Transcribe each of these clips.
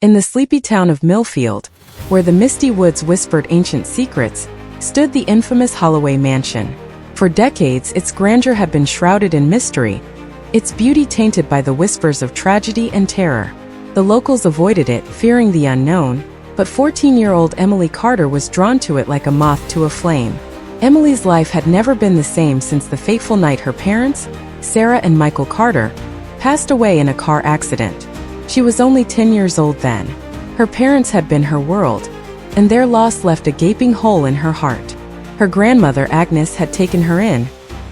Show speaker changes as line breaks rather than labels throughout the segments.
In the sleepy town of Millfield, where the misty woods whispered ancient secrets, stood the infamous Holloway mansion. For decades, its grandeur had been shrouded in mystery, its beauty tainted by the whispers of tragedy and terror. The locals avoided it, fearing the unknown, but 14-year-old Emily Carter was drawn to it like a moth to a flame. Emily's life had never been the same since the fateful night her parents, Sarah and Michael Carter, passed away in a car accident. She was only 10 years old then. Her parents had been her world, and their loss left a gaping hole in her heart. Her grandmother, Agnes, had taken her in,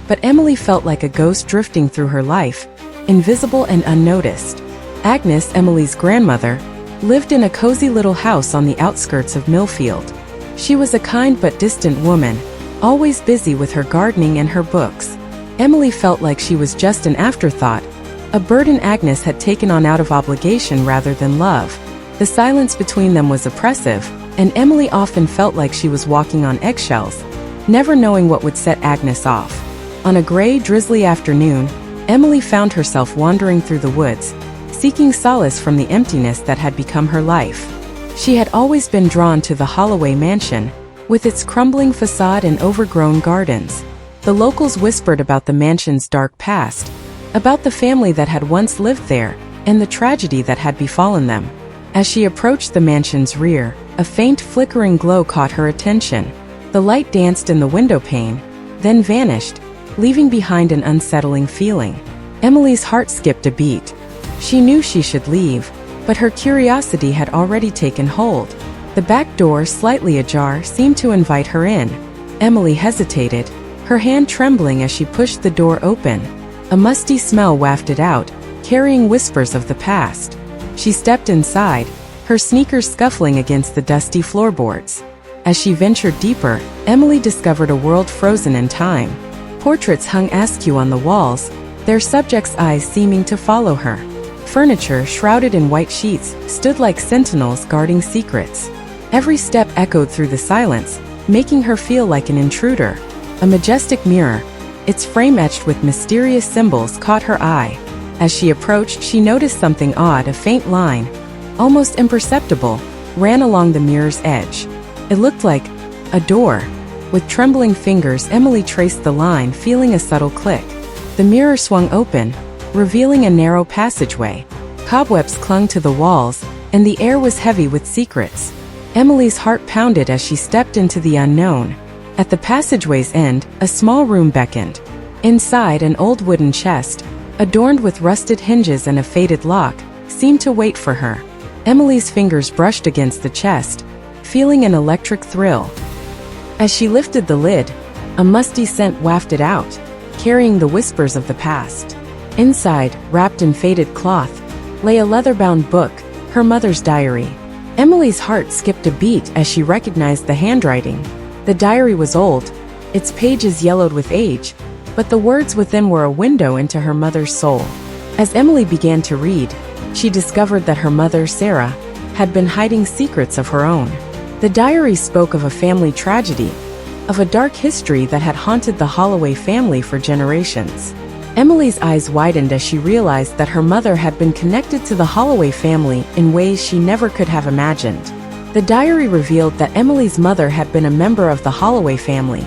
but Emily felt like a ghost drifting through her life, invisible and unnoticed. Agnes, Emily's grandmother, lived in a cozy little house on the outskirts of Millfield. She was a kind but distant woman, always busy with her gardening and her books. Emily felt like she was just an afterthought, a burden Agnes had taken on out of obligation rather than love. The silence between them was oppressive, and Emily often felt like she was walking on eggshells, never knowing what would set Agnes off. On a gray, drizzly afternoon, Emily found herself wandering through the woods, seeking solace from the emptiness that had become her life. She had always been drawn to the Holloway mansion, with its crumbling facade and overgrown gardens. The locals whispered about the mansion's dark past, about the family that had once lived there, and the tragedy that had befallen them. As she approached the mansion's rear, a faint flickering glow caught her attention. The light danced in the window pane, then vanished, leaving behind an unsettling feeling. Emily's heart skipped a beat. She knew she should leave, but her curiosity had already taken hold. The back door, slightly ajar, seemed to invite her in. Emily hesitated, her hand trembling as she pushed the door open. A musty smell wafted out, carrying whispers of the past. She stepped inside, her sneakers scuffling against the dusty floorboards. As she ventured deeper, Emily discovered a world frozen in time. Portraits hung askew on the walls, their subjects' eyes seeming to follow her. Furniture, shrouded in white sheets, stood like sentinels guarding secrets. Every step echoed through the silence, making her feel like an intruder. A majestic mirror, its frame etched with mysterious symbols, caught her eye. As she approached, she noticed something odd. A faint line, almost imperceptible, ran along the mirror's edge. It looked like a door. With trembling fingers, Emily traced the line, feeling a subtle click. The mirror swung open, revealing a narrow passageway. Cobwebs clung to the walls, and the air was heavy with secrets. Emily's heart pounded as she stepped into the unknown. At the passageway's end, a small room beckoned. Inside, an old wooden chest, adorned with rusted hinges and a faded lock, seemed to wait for her. Emily's fingers brushed against the chest, feeling an electric thrill. As she lifted the lid, a musty scent wafted out, carrying the whispers of the past. Inside, wrapped in faded cloth, lay a leather-bound book, her mother's diary. Emily's heart skipped a beat as she recognized the handwriting. The diary was old, its pages yellowed with age, but the words within were a window into her mother's soul. As Emily began to read, she discovered that her mother, Sarah, had been hiding secrets of her own. The diary spoke of a family tragedy, of a dark history that had haunted the Holloway family for generations. Emily's eyes widened as she realized that her mother had been connected to the Holloway family in ways she never could have imagined. The diary revealed that Emily's mother had been a member of the Holloway family,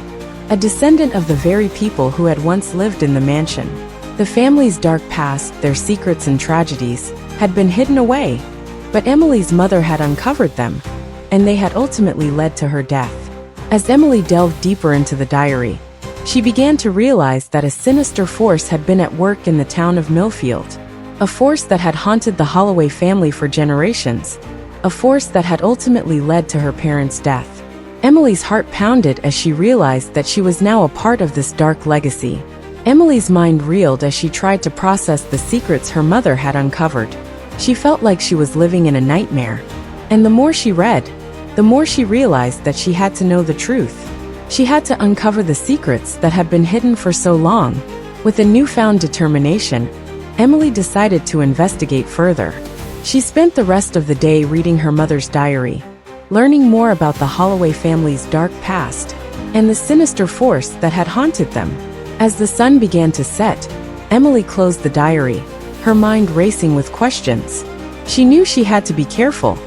a descendant of the very people who had once lived in the mansion. The family's dark past, their secrets and tragedies, had been hidden away, but Emily's mother had uncovered them, and they had ultimately led to her death. As Emily delved deeper into the diary, she began to realize that a sinister force had been at work in the town of Millfield, a force that had haunted the Holloway family for generations, a force that had ultimately led to her parents' death. Emily's heart pounded as she realized that she was now a part of this dark legacy. Emily's mind reeled as she tried to process the secrets her mother had uncovered. She felt like she was living in a nightmare. And the more she read, the more she realized that she had to know the truth. She had to uncover the secrets that had been hidden for so long. With a newfound determination, Emily decided to investigate further. She spent the rest of the day reading her mother's diary, learning more about the Holloway family's dark past and the sinister force that had haunted them. As the sun began to set, Emily closed the diary, her mind racing with questions. She knew she had to be careful,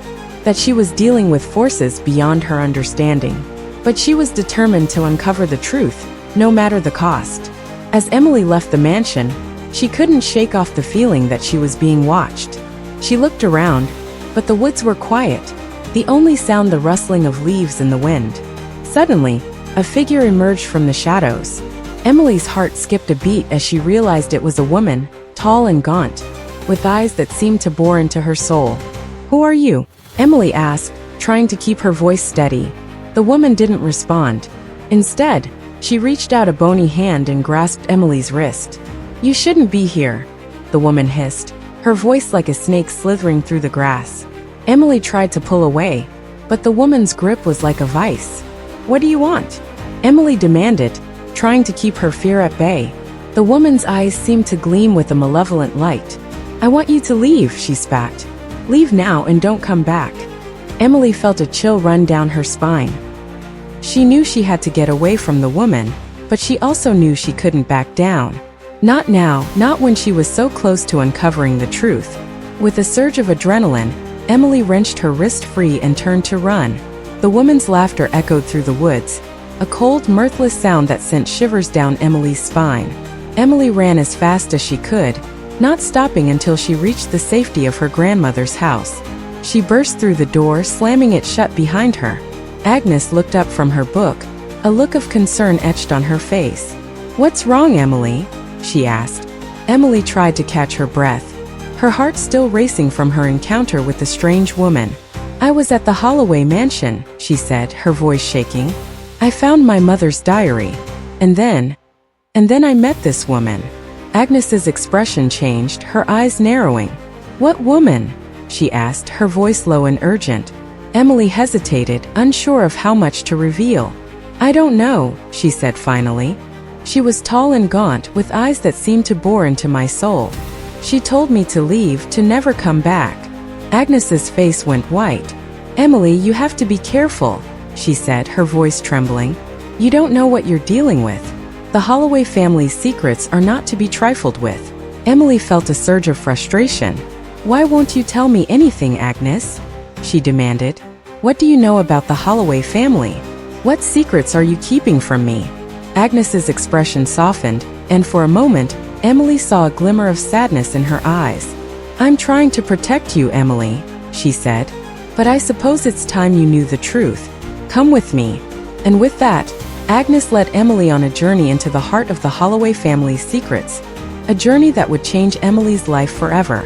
that she was dealing with forces beyond her understanding. But she was determined to uncover the truth, no matter the cost. As Emily left the mansion, she couldn't shake off the feeling that she was being watched. She looked around, but the woods were quiet, the only sound the rustling of leaves in the wind. Suddenly, a figure emerged from the shadows. Emily's heart skipped a beat as she realized it was a woman, tall and gaunt, with eyes that seemed to bore into her soul. "Who are you?" Emily asked, trying to keep her voice steady. The woman didn't respond. Instead, she reached out a bony hand and grasped Emily's wrist. "You shouldn't be here," the woman hissed, her voice like a snake slithering through the grass. Emily tried to pull away, but the woman's grip was like a vice. "What do you want?" Emily demanded, trying to keep her fear at bay. The woman's eyes seemed to gleam with a malevolent light. "I want you to leave," she spat. "Leave now and don't come back." Emily felt a chill run down her spine. She knew she had to get away from the woman, but she also knew she couldn't back down. Not now, not when she was so close to uncovering the truth. With a surge of adrenaline, Emily wrenched her wrist free and turned to run. The woman's laughter echoed through the woods, a cold, mirthless sound that sent shivers down Emily's spine. Emily ran as fast as she could, not stopping until she reached the safety of her grandmother's house. She burst through the door, slamming it shut behind her. Agnes looked up from her book, a look of concern etched on her face. "What's wrong, Emily?" she asked. Emily tried to catch her breath, her heart still racing from her encounter with the strange woman. "I was at the Holloway mansion," she said, her voice shaking. "I found my mother's diary. And then I met this woman." Agnes's expression changed, her eyes narrowing. "What woman?" she asked, her voice low and urgent. Emily hesitated, unsure of how much to reveal. "I don't know," she said finally. "She was tall and gaunt, with eyes that seemed to bore into my soul. She told me to leave, to never come back." Agnes's face went white. "Emily, you have to be careful," she said, her voice trembling. "You don't know what you're dealing with. The Holloway family's secrets are not to be trifled with." Emily felt a surge of frustration. "Why won't you tell me anything, Agnes?" she demanded. "What do you know about the Holloway family? What secrets are you keeping from me?" Agnes's expression softened, and for a moment, Emily saw a glimmer of sadness in her eyes. "I'm trying to protect you, Emily," she said. "But I suppose it's time you knew the truth. Come with me." And with that, Agnes led Emily on a journey into the heart of the Holloway family's secrets, a journey that would change Emily's life forever.